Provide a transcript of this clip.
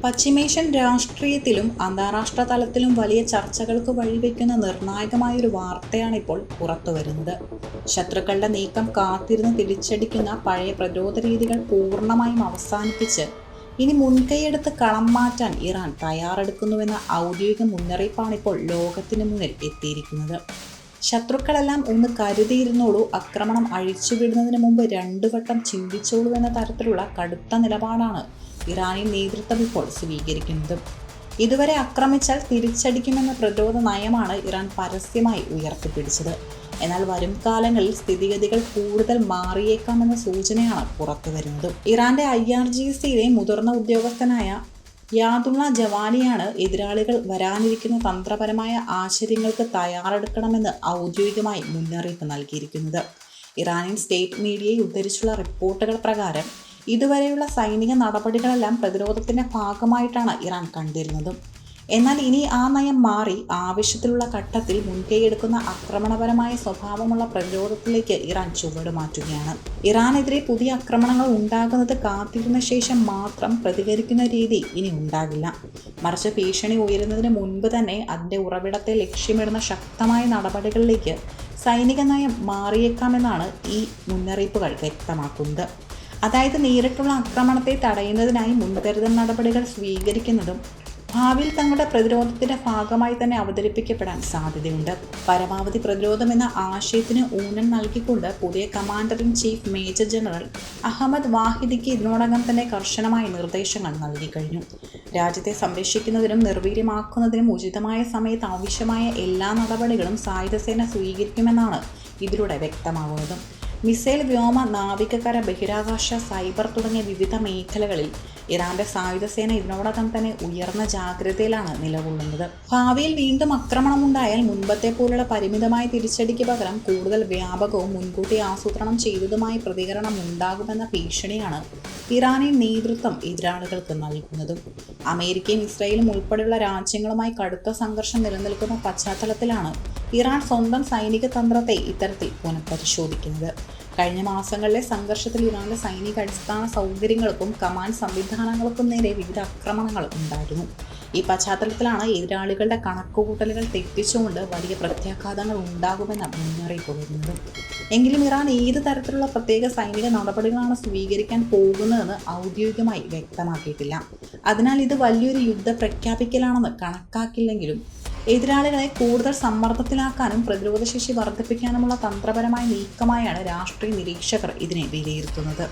പശ്ചിമേഷ്യൻ രാഷ്ട്രീയത്തിലും അന്താരാഷ്ട്ര തലത്തിലും വലിയ ചർച്ചകൾക്ക് വഴിവെക്കുന്ന നിർണായകമായൊരു വാർത്തയാണിപ്പോൾ പുറത്തുവരുന്നത്. ശത്രുക്കളുടെ നീക്കം കാത്തിരുന്ന് തിരിച്ചടിക്കുന്ന പഴയ പ്രതിരോധ രീതികൾ പൂർണ്ണമായും അവസാനിപ്പിച്ച് ഇനി മുൻകൈയെടുത്ത് കളം മാറ്റാൻ ഇറാൻ തയ്യാറെടുക്കുന്നുവെന്ന ഔദ്യോഗിക മുന്നറിയിപ്പാണിപ്പോൾ ലോകത്തിന് മുന്നിൽ എത്തിയിരിക്കുന്നത്. ശത്രുക്കളെല്ലാം ഒന്ന് കരുതിയിരുന്നോളൂ, ആക്രമണം അഴിച്ചുവിടുന്നതിന് മുമ്പ് 2 വട്ടം ചിന്തിച്ചോളൂ എന്ന തരത്തിലുള്ള കടുത്ത നിലപാടാണ് ഇറാനിയൻ നേതൃത്വം ഇപ്പോൾ സ്വീകരിക്കുന്നത്. ഇതുവരെ ആക്രമിച്ചാൽ തിരിച്ചടിക്കുമെന്ന പ്രതിരോധ നയമാണ് ഇറാൻ പരസ്യമായി ഉയർത്തിപ്പിടിച്ചത്. എന്നാൽ വരും കാലങ്ങളിൽ സ്ഥിതിഗതികൾ കൂടുതൽ മാറിയേക്കാമെന്ന സൂചനയാണ് പുറത്തുവരുന്നത്. ഇറാന്റെ IRGCയിലെ മുതിർന്ന ഉദ്യോഗസ്ഥനായ യാദുള്ള ജവാനിയാണ് എതിരാളികൾ വരാനിരിക്കുന്ന തന്ത്രപരമായ ആശ്ചര്യങ്ങൾക്ക് തയ്യാറെടുക്കണമെന്ന് ഔദ്യോഗികമായി മുന്നറിയിപ്പ് നൽകിയിരിക്കുന്നത്. ഇറാനിയൻ സ്റ്റേറ്റ് മീഡിയയെ ഉദ്ധരിച്ചുള്ള റിപ്പോർട്ടുകൾ പ്രകാരം ഇതുവരെയുള്ള സൈനിക നടപടികളെല്ലാം പ്രതിരോധത്തിന്റെ ഭാഗമായിട്ടാണ് ഇറാൻ കണ്ടിരുന്നത്. എന്നാൽ ഇനി ആ നയം മാറി ആവശ്യത്തിലുള്ള ഘട്ടത്തിൽ മുൻകൈയെടുക്കുന്ന ആക്രമണപരമായ സ്വഭാവമുള്ള പ്രതിരോധത്തിലേക്ക് ഇറാൻ ചുവടുമാറ്റുകയാണ്. ഇറാനെതിരെ പുതിയ ആക്രമണങ്ങൾ ഉണ്ടാകുന്നത് കാത്തിരുന്ന ശേഷം മാത്രം പ്രതികരിക്കുന്ന രീതി ഇനി ഉണ്ടാകില്ല. മറിച്ച് ഭീഷണി ഉയരുന്നതിന് മുൻപ് തന്നെ അതിൻ്റെ ഉറവിടത്തെ ലക്ഷ്യമിടുന്ന ശക്തമായ നടപടികളിലേക്ക് സൈനിക നയം മാറിയേക്കാമെന്നാണ് ഈ മുന്നറിയിപ്പുകൾ വ്യക്തമാക്കുന്നത്. അതായത് നേരിട്ടുള്ള ആക്രമണത്തെ തടയുന്നതിനായി മുൻകരുതൽ നടപടികൾ സ്വീകരിക്കുന്നതും ഭാവിയിൽ തങ്ങളുടെ പ്രതിരോധത്തിന്റെ ഭാഗമായി തന്നെ അവതരിപ്പിക്കപ്പെടാൻ സാധ്യതയുണ്ട്. പരമാവധി പ്രതിരോധം എന്ന ആശയത്തിന് ഊന്നൽ നൽകിക്കൊണ്ട് പുതിയ commander in chief major general Ahmad വാഹിദിക്ക് ഇതിനോടകം തന്നെ കർശനമായ നിർദ്ദേശങ്ങൾ നൽകിക്കഴിഞ്ഞു. രാജ്യത്തെ സംരക്ഷിക്കുന്നതിനും നിർവീര്യമാക്കുന്നതിനും ഉചിതമായ സമയത്ത് ആവശ്യമായ എല്ലാ നടപടികളും സായുധസേന സ്വീകരിക്കുമെന്നാണ് ഇതിലൂടെ വ്യക്തമാകുന്നത്. മിസൈൽ, വ്യോമ, നാവികകര, ബഹിരാകാശ, സൈബർ തുടങ്ങിയ വിവിധ മേഖലകളിൽ ഇറാന്റെ സായുധസേന ഇതിനോടകം തന്നെ ഉയർന്ന ജാഗ്രതയിലാണ് നിലകൊള്ളുന്നത്. ഭാവിയിൽ വീണ്ടും ആക്രമണമുണ്ടായാൽ മുൻപത്തെ പോലുള്ള പരിമിതമായ തിരിച്ചടിക്ക് പകരം കൂടുതൽ വ്യാപകവും മുൻകൂട്ടി ആസൂത്രണം ചെയ്തതുമായ പ്രതികരണം ഉണ്ടാകുമെന്ന ഭീഷണിയാണ് ഇറാനിയൻ നേതൃത്വം എതിരാളികൾക്ക് നൽകുന്നത്. അമേരിക്കയും ഇസ്രായേലും ഉൾപ്പെടെയുള്ള രാജ്യങ്ങളുമായി കടുത്ത സംഘർഷം നിലനിൽക്കുന്ന പശ്ചാത്തലത്തിലാണ് ഇറാൻ സ്വന്തം സൈനിക തന്ത്രത്തെ ഇത്തരത്തിൽ പുനഃപരിശോധിക്കുന്നത്. കഴിഞ്ഞ മാസങ്ങളിലെ സംഘർഷത്തിൽ ഇറാന്റെ സൈനിക അടിസ്ഥാന സൗകര്യങ്ങൾക്കും കമാൻഡ് സംവിധാനങ്ങൾക്കും നേരെ വിവിധ ആക്രമണങ്ങൾ ഉണ്ടായിരുന്നു. ഈ പശ്ചാത്തലത്തിലാണ് എതിരാളികളുടെ കണക്കുകൂട്ടലുകൾ തെറ്റിച്ചുകൊണ്ട് വലിയ പ്രത്യാഘാതങ്ങൾ ഉണ്ടാകുമെന്ന മുന്നറിയിപ്പ് വരുന്നത്. എങ്കിലും ഇറാൻ ഏത് തരത്തിലുള്ള പ്രത്യേക സൈനിക നടപടികളാണ് സ്വീകരിക്കാൻ പോകുന്നതെന്ന് ഔദ്യോഗികമായി വ്യക്തമാക്കിയിട്ടില്ല. അതിനാൽ ഇത് വലിയൊരു യുദ്ധ പ്രഖ്യാപിക്കലാണെന്ന് കണക്കാക്കില്ലെങ്കിലും എതിരാളികളെ കൂടുതൽ സമ്മർദ്ദത്തിലാക്കാനും പ്രതിരോധശേഷി വർദ്ധിപ്പിക്കാനുമുള്ള തന്ത്രപരമായ നീക്കമായാണ് രാഷ്ട്രീയ നിരീക്ഷകർ ഇതിനെ വിലയിരുത്തുന്നത്.